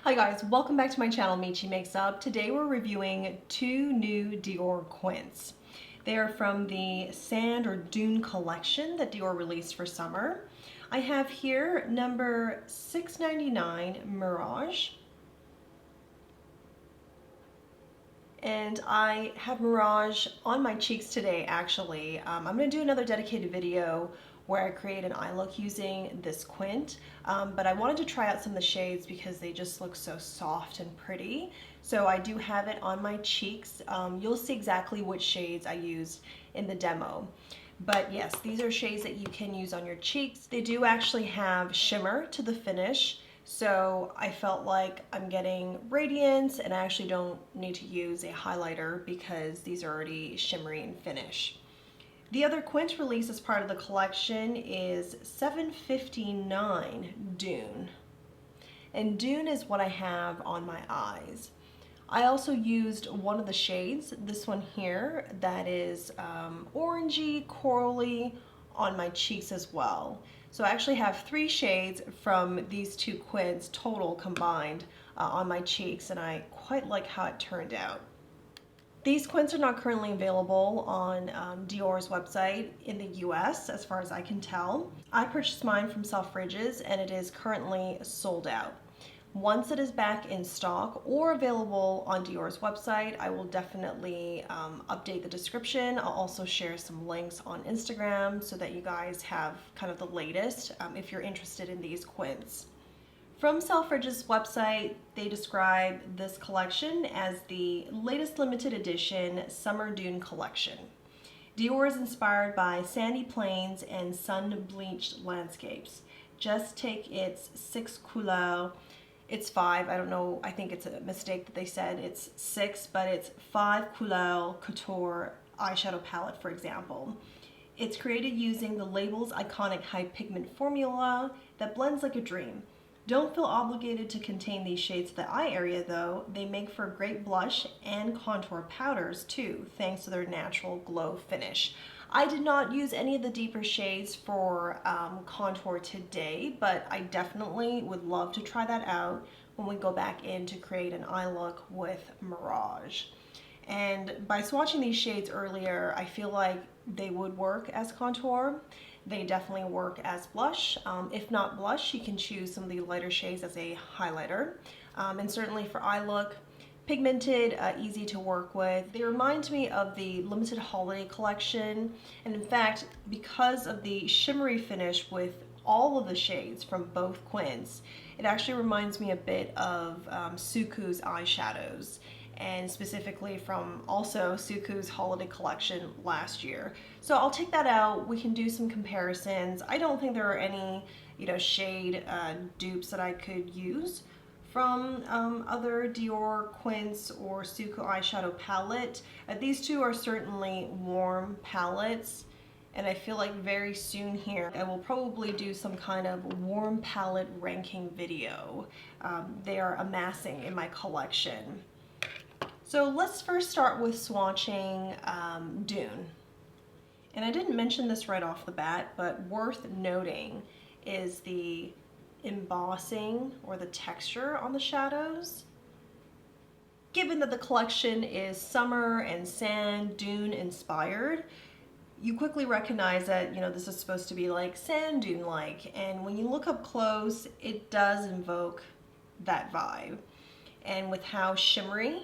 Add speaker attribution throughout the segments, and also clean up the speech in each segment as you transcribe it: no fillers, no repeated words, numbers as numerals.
Speaker 1: Hi guys, welcome back to my channel, Michi Makes Up. Today we're reviewing two new Dior Quints. They are from the Sand or Dune collection that Dior released for summer. I have here number 699 Mirage. And I have Mirage on my cheeks today actually. I'm going to do another dedicated video where I create an eye look using this Quint, but I wanted to try out some of the shades because they just look so soft and pretty. So I do have it on my cheeks. You'll see exactly which shades I used in the demo. But yes, these are shades that you can use on your cheeks. They do actually have shimmer to the finish. So I felt like I'm getting radiance and I actually don't need to use a highlighter because these are already shimmery in finish. The other Quint release as part of the collection is 759 Dune. And Dune is what I have on my eyes. I also used one of the shades, this one here, that is orangey, corally, on my cheeks as well. So I actually have three shades from these two Quints total combined on my cheeks, and I quite like how it turned out. These Quints are not currently available on Dior's website in the US as far as I can tell. I purchased mine from Selfridges and it is currently sold out. Once it is back in stock or available on Dior's website, I will definitely update the description. I'll also share some links on Instagram so that you guys have kind of the latest if you're interested in these Quints. From Selfridges' website, they describe this collection as the latest limited edition Summer Dune collection. Dior is inspired by sandy plains and sun-bleached landscapes. Just take its 6 couleurs. It's 5, I don't know, I think it's a mistake that they said it's 6, but it's 5 couleurs couture eyeshadow palette, for example. It's created using the label's iconic high pigment formula that blends like a dream. Don't feel obligated to contain these shades to the eye area though. They make for great blush and contour powders too, thanks to their natural glow finish. I did not use any of the deeper shades for contour today, but I definitely would love to try that out when we go back in to create an eye look with Mirage. And by swatching these shades earlier, I feel like they would work as contour. They definitely work as blush. If not blush, you can choose some of the lighter shades as a highlighter. And certainly for eye look, pigmented, easy to work with. They remind me of the limited holiday collection. And in fact, because of the shimmery finish with all of the shades from both Quints, it actually reminds me a bit of Suku's eyeshadows, and specifically from also Suku's holiday collection last year. So I'll take that out. We can do some comparisons. I don't think there are any, shade dupes that I could use from other Dior Quints or Suku eyeshadow palette. These two are certainly warm palettes, and I feel like very soon here I will probably do some kind of warm palette ranking video. They are amassing in my collection. So let's first start with swatching Dune. And I didn't mention this right off the bat, but worth noting is the embossing or the texture on the shadows. Given that the collection is summer and sand dune inspired, you quickly recognize that this is supposed to be like sand dune like, and when you look up close it does invoke that vibe. And with how shimmery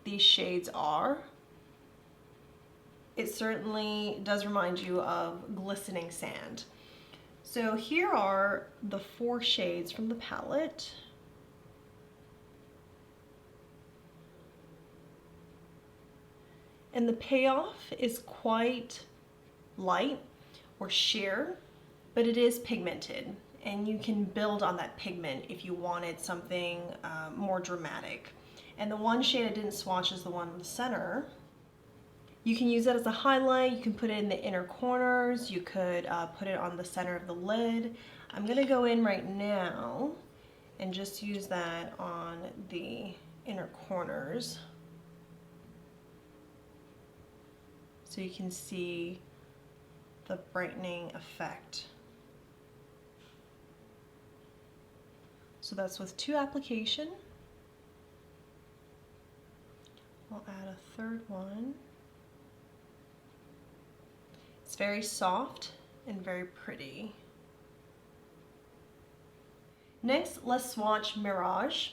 Speaker 1: these shades are, it certainly does remind you of glistening sand. So here are the 4 shades from the palette. And the payoff is quite light or sheer, but it is pigmented, and you can build on that pigment if you wanted something more dramatic. And the one shade I didn't swatch is the one in the center. You can use that as a highlight. You can put it in the inner corners. You could put it on the center of the lid. I'm gonna go in right now and just use that on the inner corners so you can see the brightening effect. So that's with 2 applications. I'll add a third one. It's very soft and very pretty. Next, let's swatch Mirage.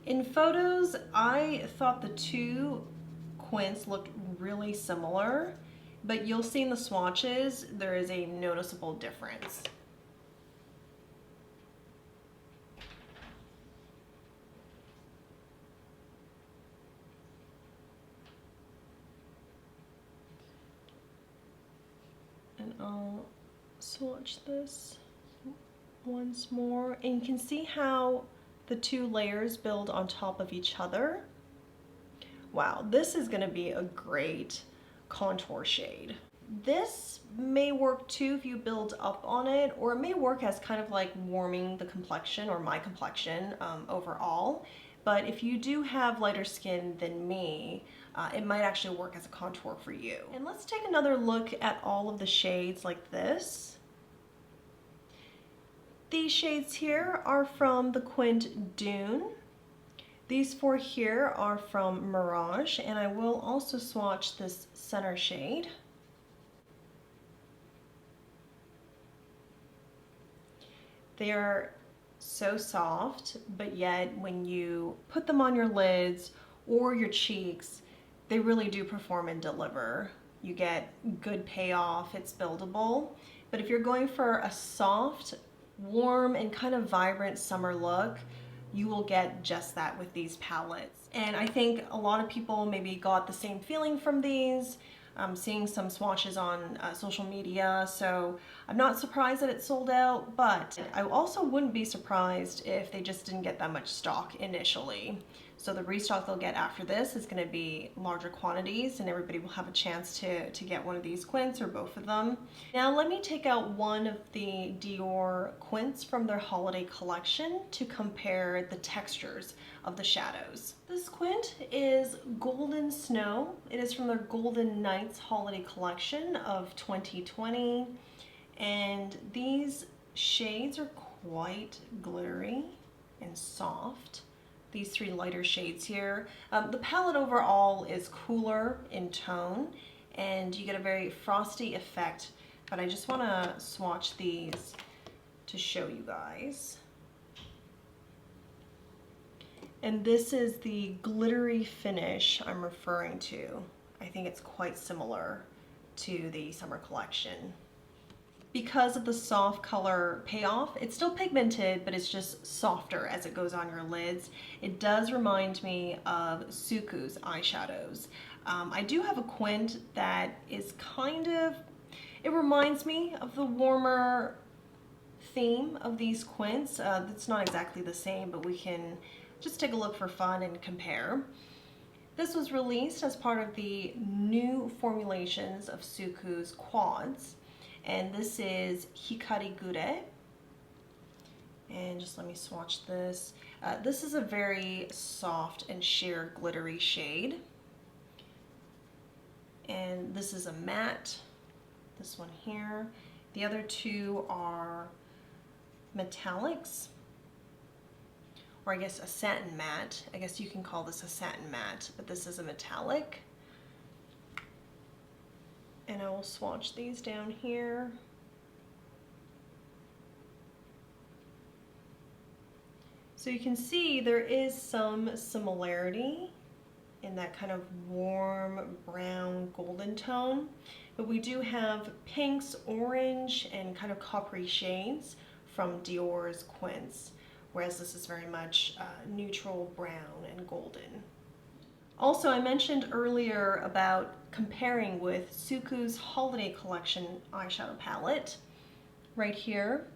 Speaker 1: In photos, I thought the two Quints looked really similar, but you'll see in the swatches there is a noticeable difference. And I'll swatch this once more, and you can see how the two layers build on top of each other. Wow, this is gonna be a great contour shade. This may work too if you build up on it, or it may work as kind of like warming the complexion or my complexion overall. But if you do have lighter skin than me, it might actually work as a contour for you. And let's take another look at all of the shades like this. These shades here are from the Quint Dune. These four here are from Mirage, and I will also swatch this center shade. They are so soft, but yet when you put them on your lids or your cheeks, they really do perform and deliver. You get good payoff, it's buildable. But if you're going for a soft, warm, and kind of vibrant summer look, you will get just that with these palettes. And I think a lot of people maybe got the same feeling from these. I'm seeing some swatches on social media, so I'm not surprised that it sold out, but I also wouldn't be surprised if they just didn't get that much stock initially. So the restock they'll get after this is gonna be larger quantities, and everybody will have a chance to get one of these Quints or both of them. Now let me take out one of the Dior Quints from their holiday collection to compare the textures of the shadows. This Quint is Golden Snow. It is from their Golden Nights holiday collection of 2020. And these shades are quite glittery and soft. These three lighter shades here. The palette overall is cooler in tone, and you get a very frosty effect, but I just wanna swatch these to show you guys. And this is the glittery finish I'm referring to. I think it's quite similar to the summer collection. Because of the soft color payoff, it's still pigmented, but it's just softer as it goes on your lids. It does remind me of Suku's eyeshadows. I do have a Quint that is kind of, it reminds me of the warmer theme of these Quints. It's not exactly the same, but we can just take a look for fun and compare. This was released as part of the new formulations of Suku's quads. And this is Hikari Gure. And just let me swatch this. This is a very soft and sheer glittery shade. And this is a matte, this one here. The other two are metallics, or I guess a satin matte. I guess you can call this a satin matte, but this is a metallic. And I will swatch these down here. So you can see there is some similarity in that kind of warm brown golden tone, but we do have pinks, orange, and kind of coppery shades from Dior's Quints, whereas this is very much neutral brown and golden. Also, I mentioned earlier about comparing with Suku's holiday collection eyeshadow palette right here.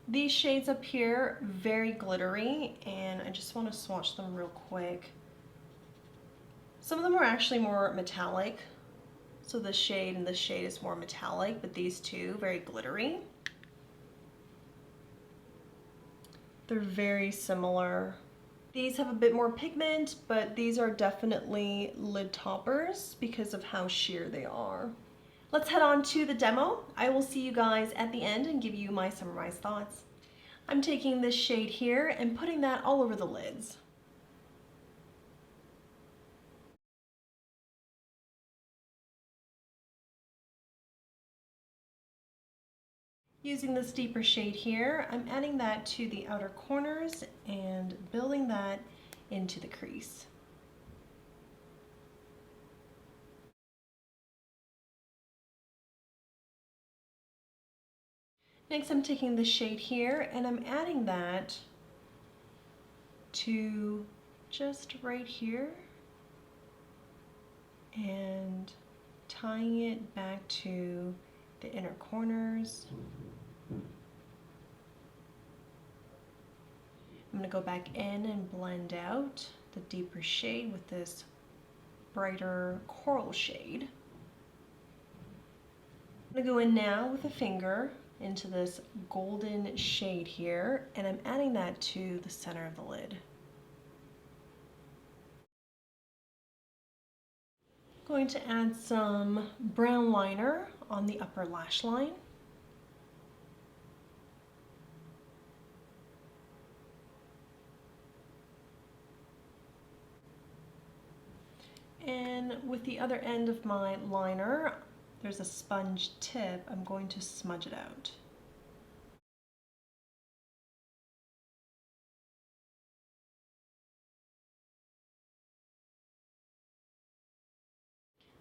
Speaker 1: These shades up here, very glittery, and I just want to swatch them real quick. Some of them are actually more metallic. So this shade and this shade is more metallic, but these two, very glittery. They're very similar. These have a bit more pigment, but these are definitely lid toppers because of how sheer they are. Let's head on to the demo. I will see you guys at the end and give you my summarized thoughts. I'm taking this shade here and putting that all over the lids. Using this deeper shade here, I'm adding that to the outer corners and building that into the crease. Next, I'm taking the shade here and I'm adding that to just right here and tying it back to the inner corners. I'm going to go back in and blend out the deeper shade with this brighter coral shade. I'm going to go in now with a finger into this golden shade here, and I'm adding that to the center of the lid. Going to add some brown liner on the upper lash line. And with the other end of my liner, there's a sponge tip. I'm going to smudge it out.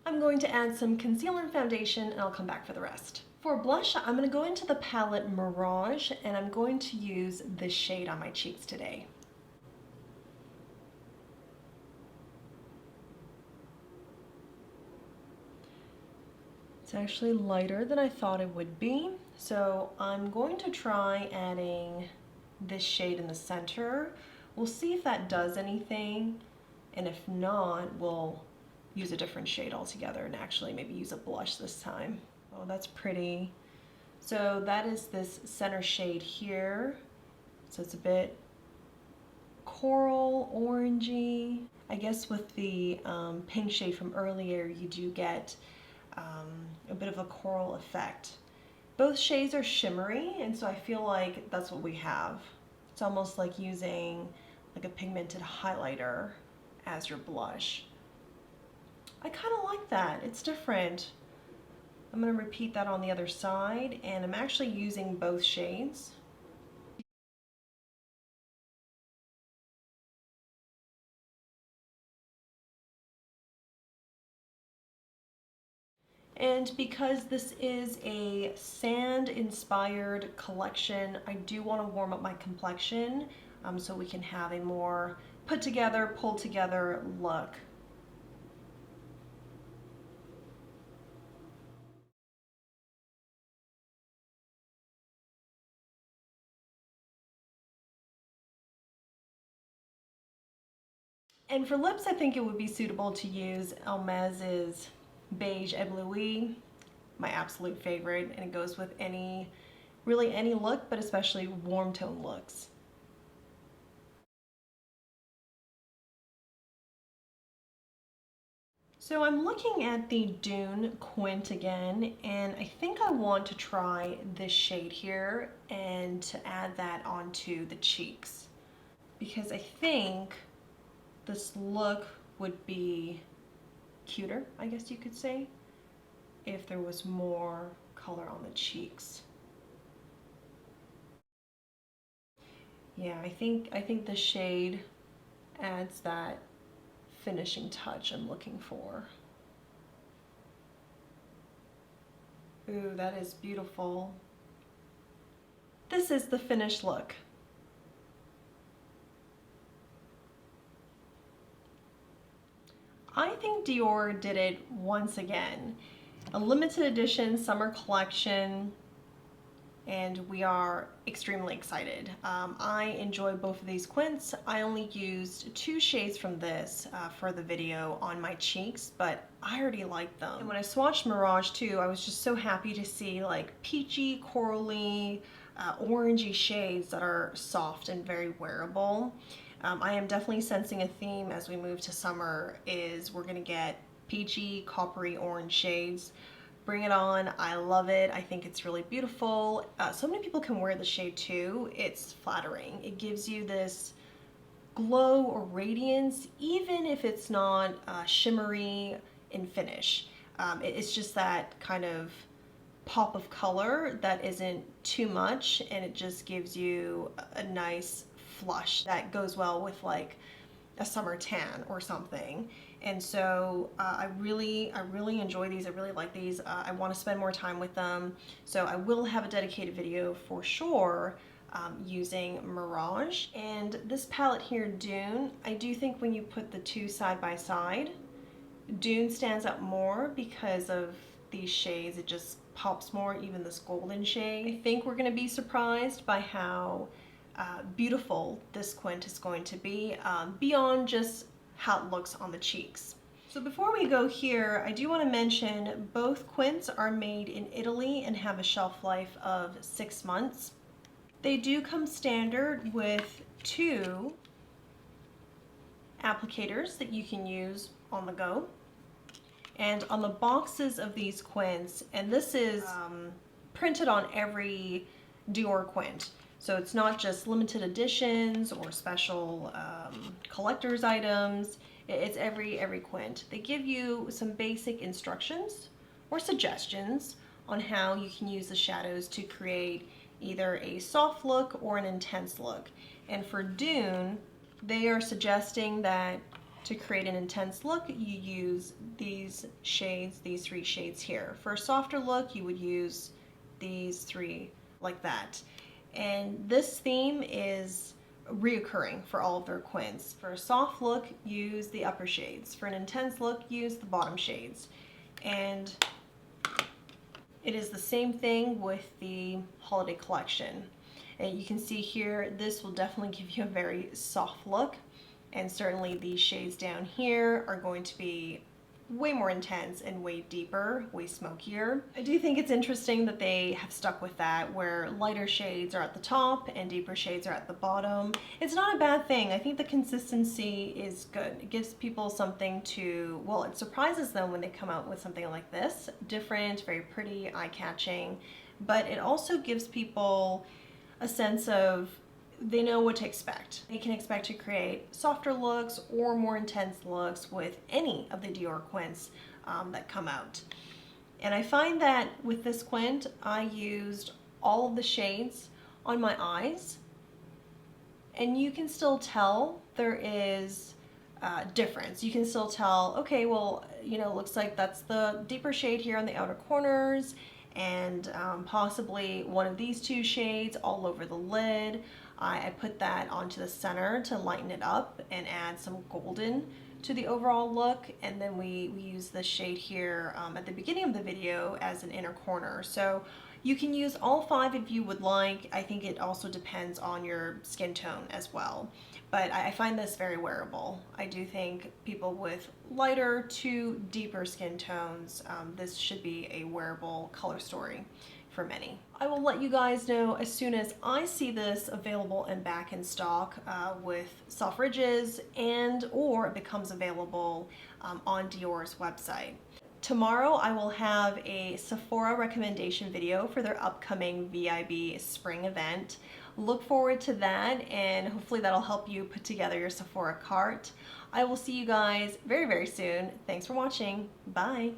Speaker 1: I'm going to add some concealer and foundation and I'll come back for the rest. For blush, I'm going to go into the palette Mirage and I'm going to use this shade on my cheeks today. It's actually lighter than I thought it would be, so I'm going to try adding this shade in the center. We'll see if that does anything, and if not, we'll use a different shade altogether and actually maybe use a blush this time. Oh, that's pretty. So that is this center shade here. So it's a bit coral, orangey. I guess with the pink shade from earlier, you do get a bit of a coral effect. Both shades are shimmery, and so I feel like that's what we have. It's almost like using like a pigmented highlighter as your blush. I kind of like that. It's different. I'm going to repeat that on the other side, and I'm actually using both shades. And because this is a sand-inspired collection, I do want to warm up my complexion so we can have a more put together, pulled together look. And for lips, I think it would be suitable to use Hermès's Beige Ébloui, my absolute favorite, and it goes with really any look, but especially warm tone looks. So I'm looking at the Dune Quint again, and I think I want to try this shade here and to add that onto the cheeks, because I think this look would be cuter, I guess you could say, if there was more color on the cheeks. Yeah, I think the shade adds that finishing touch I'm looking for. Ooh, that is beautiful. This is the finished look. I think Dior did it once again. A limited edition summer collection, and we are extremely excited. I enjoy both of these Quints. I only used 2 shades from this for the video on my cheeks, but I already liked them. And when I swatched Mirage too, I was just so happy to see like peachy, corally, orangey shades that are soft and very wearable. I am definitely sensing a theme as we move to summer is we're gonna get peachy, coppery orange shades. Bring it on. I love it. I think it's really beautiful. So many people can wear the shade too. It's flattering. It gives you this glow or radiance, even if it's not shimmery in finish. It's just that kind of pop of color that isn't too much, and it just gives you a nice flush that goes well with like a summer tan or something. And so I really enjoy these. I really like these. I want to spend more time with them, so I will have a dedicated video for sure using Mirage. And this palette here, Dune, I do think when you put the two side by side, Dune stands out more because of these shades. It just pops more, even this golden shade. I think we're going to be surprised by how beautiful this Quint is going to be, beyond just how it looks on the cheeks. So before we go here, I do want to mention both Quints are made in Italy and have a shelf life of 6 months. They do come standard with 2 applicators that you can use on the go. And on the boxes of these Quints, and this is printed on every Dior Quint, so it's not just limited editions or special collector's items, it's every Quint. They give you some basic instructions or suggestions on how you can use the shadows to create either a soft look or an intense look. And for Dune, they are suggesting that to create an intense look, you use these shades, these 3 shades here. For a softer look, you would use these 3 like that. And this theme is reoccurring for all of their Quints. For a soft look, use the upper shades. For an intense look, use the bottom shades. And it is the same thing with the holiday collection. And you can see here, this will definitely give you a very soft look. And certainly these shades down here are going to be way more intense and way deeper, way smokier. I do think it's interesting that they have stuck with that, where lighter shades are at the top and deeper shades are at the bottom. It's not a bad thing. I think the consistency is good. It gives people something to, well, it surprises them when they come out with something like this. Different, very pretty, eye-catching, but it also gives people a sense of they know what to expect. They can expect to create softer looks or more intense looks with any of the Dior Quints that come out. And I find that with this Quint, I used all of the shades on my eyes, and you can still tell there is difference. You can still tell, okay, well, you know, looks like that's the deeper shade here on the outer corners, and possibly one of these 2 shades all over the lid. I put that onto the center to lighten it up and add some golden to the overall look, and then we use this shade here at the beginning of the video as an inner corner. So you can use all 5 if you would like. I think it also depends on your skin tone as well. But I find this very wearable. I do think people with lighter to deeper skin tones, this should be a wearable color story for many. I will let you guys know as soon as I see this available and back in stock with Selfridges, and or it becomes available on Dior's website. Tomorrow I will have a Sephora recommendation video for their upcoming VIB spring event. Look forward to that, and hopefully that'll help you put together your Sephora cart. I will see you guys very, very soon. Thanks for watching. Bye.